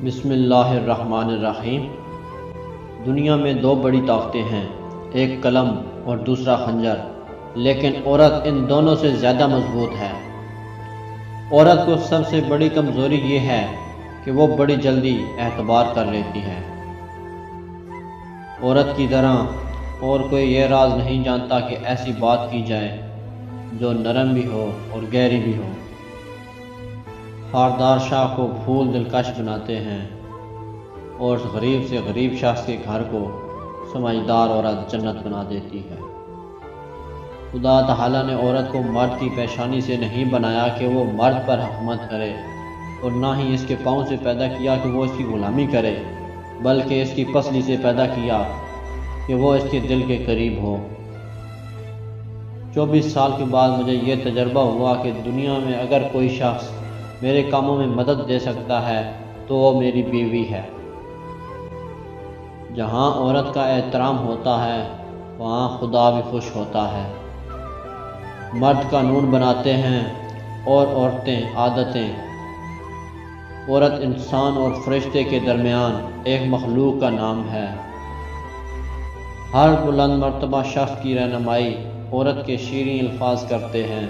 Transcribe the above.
بسم اللہ الرحمن الرحیم۔ دنیا میں دو بڑی طاقتیں ہیں، ایک قلم اور دوسرا خنجر، لیکن عورت ان دونوں سے زیادہ مضبوط ہے۔ عورت کو سب سے بڑی کمزوری یہ ہے کہ وہ بڑی جلدی اعتبار کر لیتی ہے۔ عورت کی طرح اور کوئی یہ راز نہیں جانتا کہ ایسی بات کی جائے جو نرم بھی ہو اور گہری بھی ہو۔ خاردار شاہ کو پھول دلکش بناتے ہیں اور غریب سے غریب شخص کے گھر کو سمجھدار عورت جنت بنا دیتی ہے۔ خدا تعالیٰ نے عورت کو مرد کی پیشانی سے نہیں بنایا کہ وہ مرد پر حکومت کرے، اور نہ ہی اس کے پاؤں سے پیدا کیا کہ وہ اس کی غلامی کرے، بلکہ اس کی پسلی سے پیدا کیا کہ وہ اس کے دل کے قریب ہو۔ 24 سال کے بعد مجھے یہ تجربہ ہوا کہ دنیا میں اگر کوئی شخص میرے کاموں میں مدد دے سکتا ہے تو وہ میری بیوی ہے۔ جہاں عورت کا احترام ہوتا ہے وہاں خدا بھی خوش ہوتا ہے۔ مرد قانون بناتے ہیں اور عورتیں عادتیں۔ عورت انسان اور فرشتے کے درمیان ایک مخلوق کا نام ہے۔ ہر بلند مرتبہ شخص کی رہنمائی عورت کے شیریں الفاظ کرتے ہیں۔